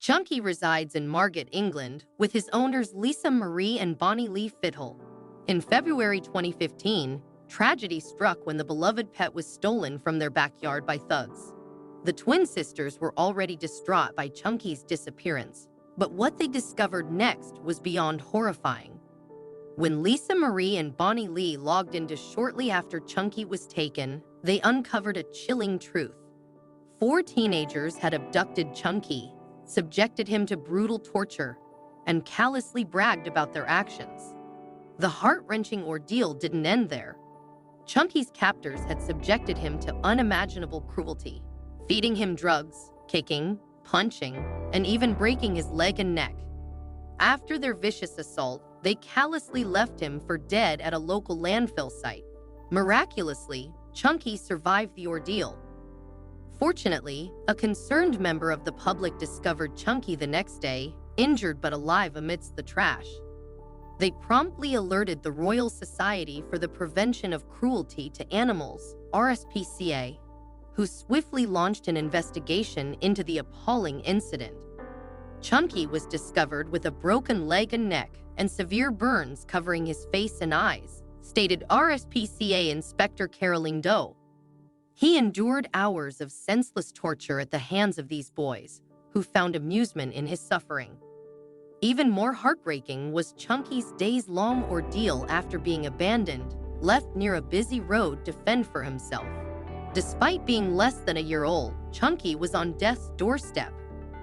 Chunky resides in Margate, England, with his owners Lisa Marie and Bonnie Lee Fittle. In February 2015, tragedy struck when the beloved pet was stolen from their backyard by thugs. The twin sisters were already distraught by Chunky's disappearance, but what they discovered next was beyond horrifying. When Lisa Marie and Bonnie Lee logged into shortly after Chunky was taken, they uncovered a chilling truth. 4 teenagers had abducted Chunky, subjected him to brutal torture, and callously bragged about their actions. The heart-wrenching ordeal didn't end there. Chunky's captors had subjected him to unimaginable cruelty, feeding him drugs, kicking, punching, and even breaking his leg and neck. After their vicious assault, they callously left him for dead at a local landfill site. Miraculously, Chunky survived the ordeal. Fortunately, a concerned member of the public discovered Chunky the next day, injured but alive amidst the trash. They promptly alerted the Royal Society for the Prevention of Cruelty to Animals, RSPCA, who swiftly launched an investigation into the appalling incident. Chunky was discovered with a broken leg and neck and severe burns covering his face and eyes, stated RSPCA Inspector Caroline Doe. He endured hours of senseless torture at the hands of these boys, who found amusement in his suffering. Even more heartbreaking was Chunky's days-long ordeal after being abandoned, left near a busy road to fend for himself. Despite being less than a year old, Chunky was on death's doorstep.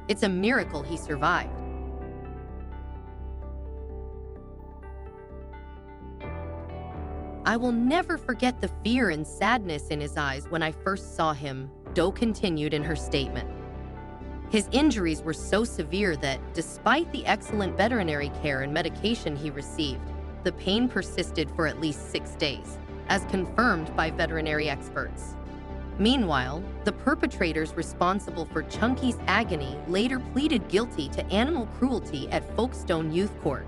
It's a miracle he survived. I will never forget the fear and sadness in his eyes when I first saw him, Doe continued in her statement. His injuries were so severe that, despite the excellent veterinary care and medication he received, the pain persisted for at least 6 days, as confirmed by veterinary experts. Meanwhile, the perpetrators responsible for Chunky's agony later pleaded guilty to animal cruelty at Folkestone Youth Court.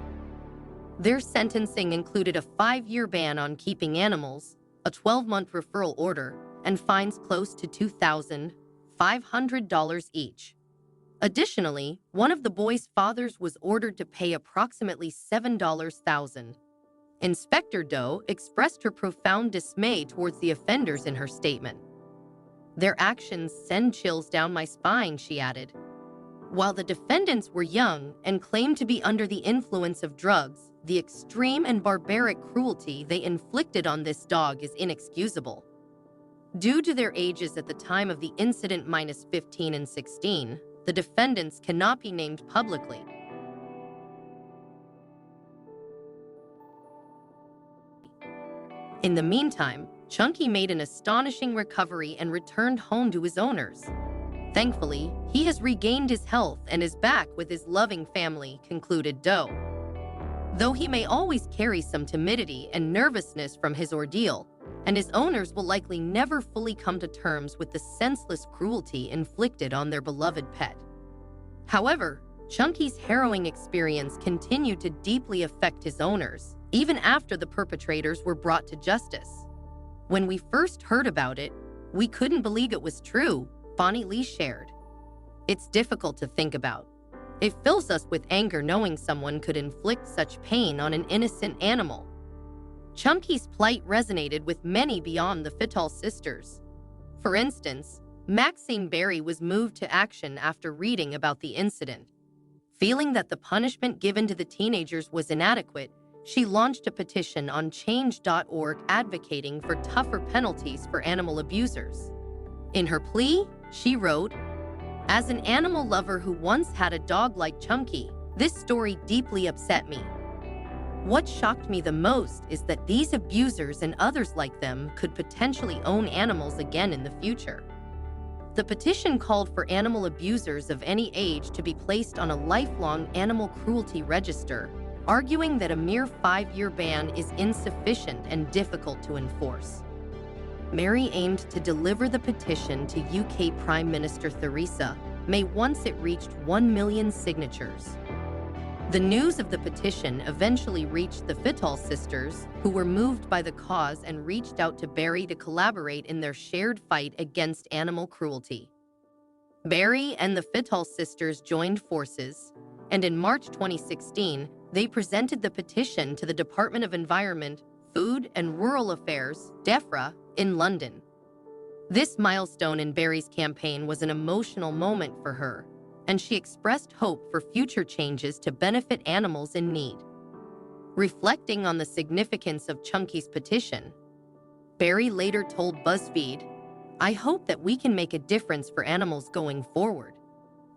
Their sentencing included a 5-year ban on keeping animals, a 12-month referral order, and fines close to $2,500 each. Additionally, one of the boys' fathers was ordered to pay approximately $7,000. Inspector Doe expressed her profound dismay towards the offenders in her statement. "Their actions send chills down my spine," she added. While the defendants were young and claimed to be under the influence of drugs, the extreme and barbaric cruelty they inflicted on this dog is inexcusable. Due to their ages at the time of the incident, -15 and 16, the defendants cannot be named publicly. In the meantime, Chunky made an astonishing recovery and returned home to his owners. Thankfully, he has regained his health and is back with his loving family, concluded Doe. Though he may always carry some timidity and nervousness from his ordeal, and his owners will likely never fully come to terms with the senseless cruelty inflicted on their beloved pet. However, Chunky's harrowing experience continued to deeply affect his owners, even after the perpetrators were brought to justice. "When we first heard about it, we couldn't believe it was true," Bonnie Lee shared. "It's difficult to think about. It fills us with anger knowing someone could inflict such pain on an innocent animal." Chunky's plight resonated with many beyond the Fittle sisters. For instance, Maxine Berry was moved to action after reading about the incident. Feeling that the punishment given to the teenagers was inadequate, she launched a petition on change.org advocating for tougher penalties for animal abusers. In her plea, she wrote, "As an animal lover who once had a dog like Chunky, this story deeply upset me. What shocked me the most is that these abusers and others like them could potentially own animals again in the future." The petition called for animal abusers of any age to be placed on a lifelong animal cruelty register, arguing that a mere 5-year ban is insufficient and difficult to enforce. Mary aimed to deliver the petition to UK Prime Minister Theresa May once it reached 1 million signatures. The news of the petition eventually reached the Fittle sisters, who were moved by the cause and reached out to Berry to collaborate in their shared fight against animal cruelty. Barry and the Fithall sisters joined forces, and in March 2016, they presented the petition to the Department of Environment, Food and Rural Affairs, DEFRA, in London. This milestone in Barry's campaign was an emotional moment for her, and she expressed hope for future changes to benefit animals in need. Reflecting on the significance of Chunky's petition, Barry later told BuzzFeed, "I hope that we can make a difference for animals going forward."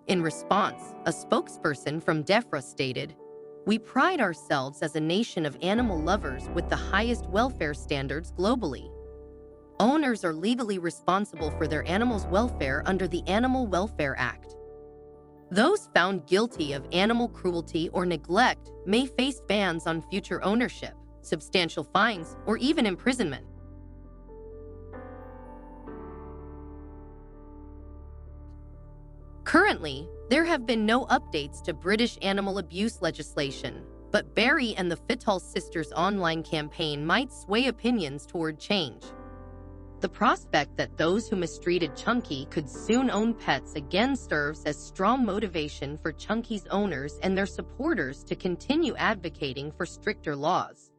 In response, a spokesperson from DEFRA stated, "We pride ourselves as a nation of animal lovers with the highest welfare standards globally. Owners are legally responsible for their animals' welfare under the Animal Welfare Act. Those found guilty of animal cruelty or neglect may face bans on future ownership, substantial fines, or even imprisonment." Currently, there have been no updates to British animal abuse legislation, but Barry and the Fithall sisters' online campaign might sway opinions toward change. The prospect that those who mistreated Chunky could soon own pets again serves as strong motivation for Chunky's owners and their supporters to continue advocating for stricter laws.